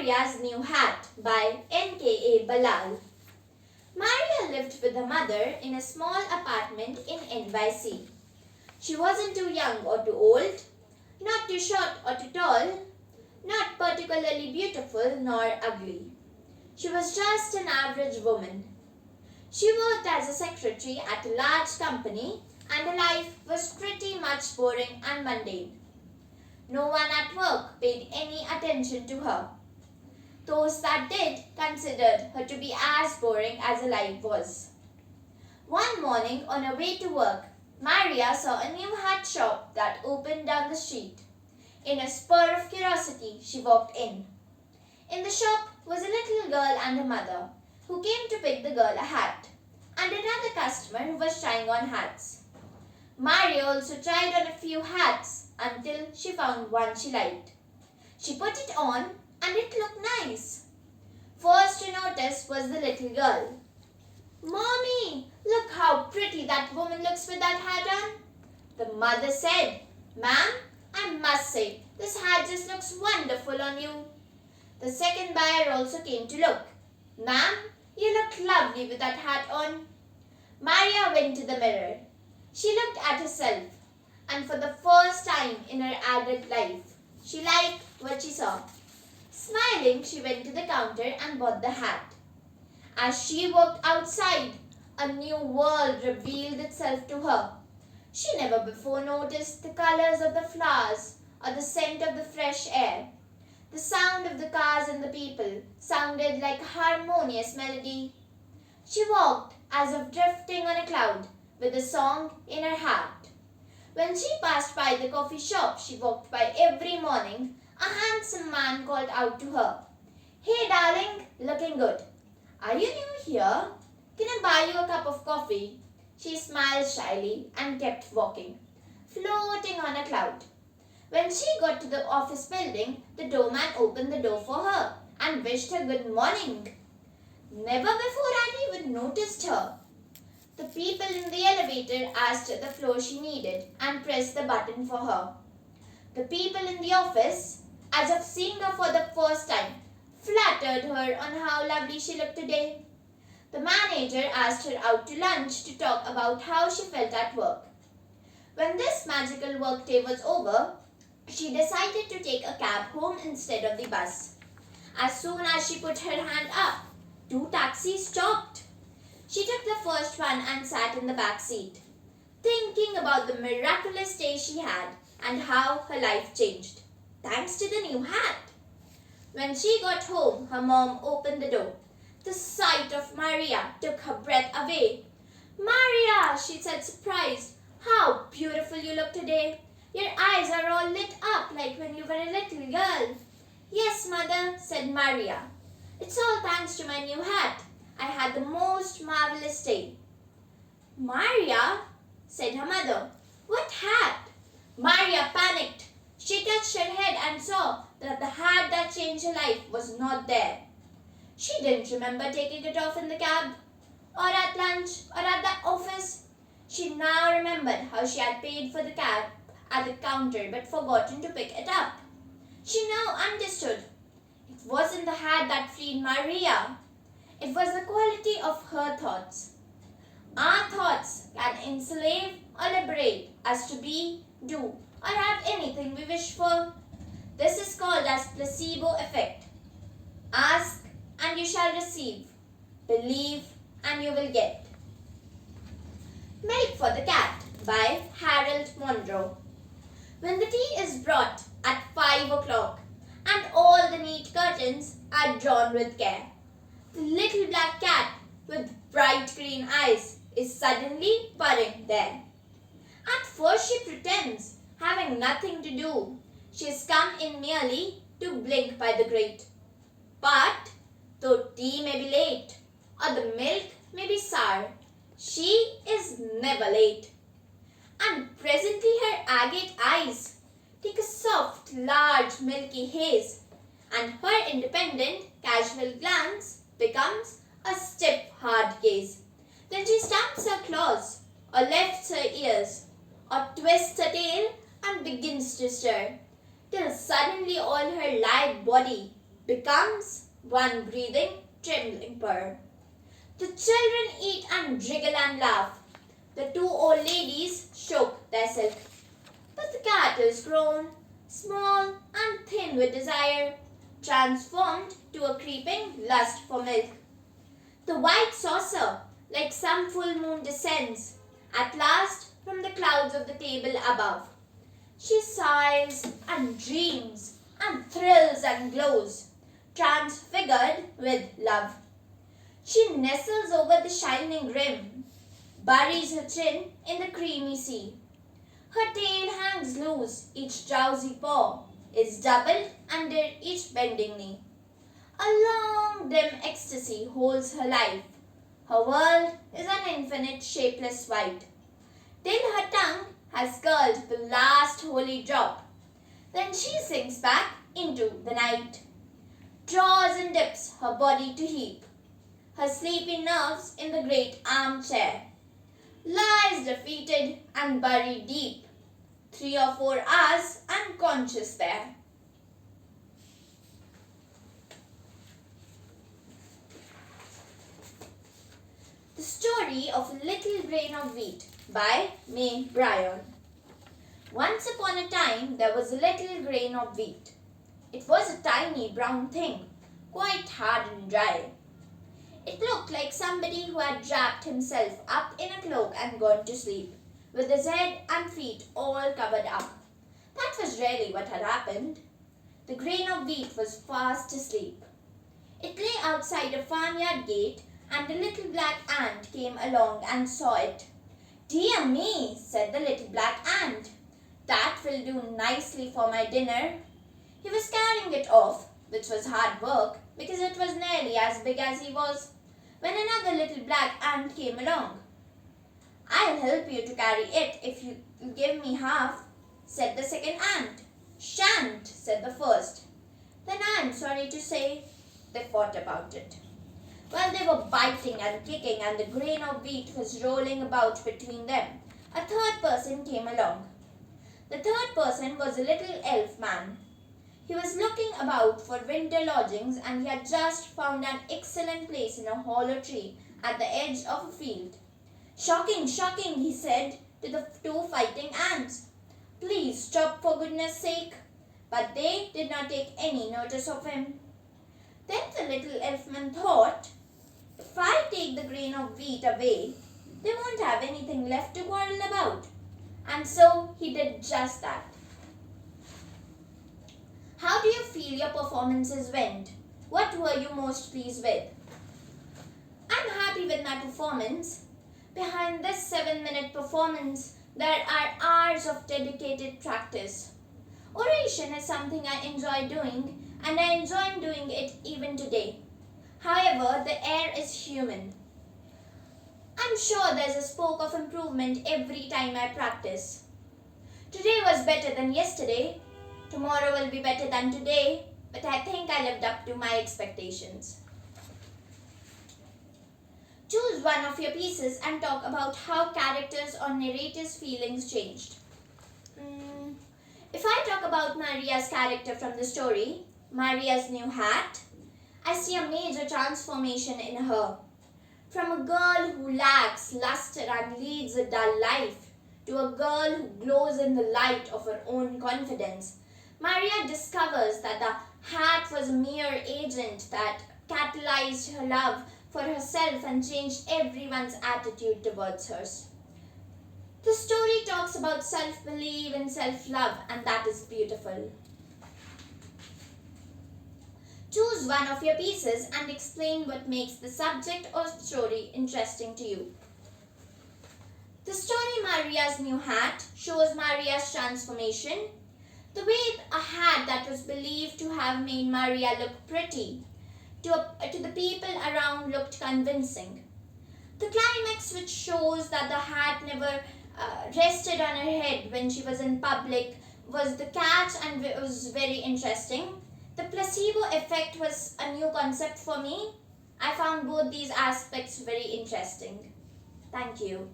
Maria's New Hat by N.K.A. Balal. Maria lived with her mother in a small apartment in NYC. She wasn't too young or too old, not too short or too tall, not particularly beautiful nor ugly. She was just an average woman. She worked as a secretary at a large company and her life was pretty much boring and mundane. No one at work paid any attention to her. Those that did considered her to be as boring as her life was. One morning on her way to work, Maria saw a new hat shop that opened down the street. In a spur of curiosity, she walked in. In the shop was a little girl and her mother, who came to pick the girl a hat, and another customer who was trying on hats. Maria also tried on a few hats until she found one she liked. She put it on and it looked nice. First to notice was the little girl. "Mommy, look how pretty that woman looks with that hat on." The mother said, "Ma'am, I must say, this hat just looks wonderful on you." The second buyer also came to look. "Ma'am, you look lovely with that hat on." Maria went to the mirror. She looked at herself, and for the first time in her adult life, she liked what she saw. Smiling, she went to the counter and bought the hat. As she walked outside, a new world revealed itself to her. She never before noticed the colors of the flowers or the scent of the fresh air. The sound of the cars and the people sounded like a harmonious melody. She walked as if drifting on a cloud with a song in her heart. When she passed by the coffee shop she walked by every morning, a handsome man called out to her, "Hey darling, looking good. Are you new here? Can I buy you a cup of coffee?" She smiled shyly and kept walking, floating on a cloud. When she got to the office building, the doorman opened the door for her and wished her good morning. Never before had he even noticed her. The people in the elevator asked her the floor she needed and pressed the button for her. The people in the office, as if seeing her for the first time, flattered her on how lovely she looked today. The manager asked her out to lunch to talk about how she felt at work. When this magical workday was over, she decided to take a cab home instead of the bus. As soon as she put her hand up, 2 taxis stopped. She took the first one and sat in the back seat, thinking about the miraculous day she had and how her life changed, thanks to the new hat. When she got home, her mom opened the door. The sight of Maria took her breath away. "Maria," she said, surprised, "how beautiful you look today. Your eyes are all lit up like when you were a little girl." "Yes, mother," said Maria. "It's all thanks to my new hat. I had the most marvelous day." "Maria," said her mother, "what hat?" Maria panicked. She touched her head and saw that the hat that changed her life was not there. She didn't remember taking it off in the cab, or at lunch, or at the office. She now remembered how she had paid for the cab at the counter but forgotten to pick it up. She now understood. It wasn't the hat that freed Maria. It was the quality of her thoughts. Our thoughts can enslave or liberate us to be, do, or have anything we wish for. This is called as placebo effect. Ask and you shall receive. Believe and you will get. Milk for the Cat by Harold Monroe. When the tea is brought at 5 o'clock and all the neat curtains are drawn with care, the little black cat with bright green eyes is suddenly purring there. At first she pretends, having nothing to do. She has come in merely to blink by the grate. But though tea may be late or the milk may be sour, she is never late. And presently her agate eyes take a soft, large, milky haze, and her independent, casual glance becomes a stiff, hard gaze. Then she stamps her claws, or lifts her ears, or twists her tail and begins to stir, till suddenly all her lithe body becomes one breathing, trembling purr. The children eat and wriggle and laugh. The two old ladies shook their silk. But the cat is grown, small and thin with desire, transformed to a creeping lust for milk. The white saucer, like some full moon, descends at last from the clouds of the table above. She sighs and dreams and thrills and glows, transfigured with love. She nestles over the shining rim, buries her chin in the creamy sea. Her tail hangs loose, each drowsy paw is doubled under each bending knee. A long, dim ecstasy holds her life. Her world is an infinite, shapeless white. Till her tongue has curled the last holy drop. Then she sinks back into the night, draws and dips her body to heap, her sleepy nerves in the great armchair, lies defeated and buried deep, 3 or 4 hours unconscious there. The Story of Little Grain of Wheat by May Bryan. Once upon a time there was a little grain of wheat. It was a tiny brown thing, quite hard and dry. It looked like somebody who had wrapped himself up in a cloak and gone to sleep, with his head and feet all covered up. That was really what had happened. The grain of wheat was fast asleep. It lay outside a farmyard gate, and a little black ant came along and saw it. "Dear me," said the little black ant, "that will do nicely for my dinner." He was carrying it off, which was hard work because it was nearly as big as he was, when another little black ant came along. "I'll help you to carry it if you give me half," said the second ant. "Shan't," said the first. "Then I'm sorry to say," they fought about it. While they were biting and kicking and the grain of wheat was rolling about between them, a third person came along. The third person was a little elf man. He was looking about for winter lodgings, and he had just found an excellent place in a hollow tree at the edge of a field. "Shocking, shocking," he said to the 2 fighting ants. "Please stop for goodness sake." But they did not take any notice of him. Then the little elfman thought, "If I take the grain of wheat away, they won't have anything left to quarrel about." And so he did just that. How do you feel your performances went? What were you most pleased with? I'm happy with my performance. Behind this 7-minute performance, there are hours of dedicated practice. Oration is something I enjoy doing, and I enjoy doing it even today. However, the air is human. I'm sure there's a spoke of improvement every time I practice. Today was better than yesterday. Tomorrow will be better than today, but I think I lived up to my expectations. Choose one of your pieces and talk about how characters or narrators' feelings changed. If I talk about Maria's character from the story, Maria's new hat, I see a major transformation in her. From a girl who lacks luster and leads a dull life, to a girl who glows in the light of her own confidence, Maria discovers that the hat was a mere agent that catalyzed her love for herself and changed everyone's attitude towards hers. The story talks about self-belief and self-love, and that is beautiful. Choose one of your pieces and explain what makes the subject or story interesting to you. The story Maria's New Hat shows Maria's transformation. The way a hat that was believed to have made Maria look pretty to the people around looked convincing. The climax, which shows that the hat never rested on her head when she was in public, was the catch and it was very interesting. The placebo effect was a new concept for me. I found both these aspects very interesting. Thank you.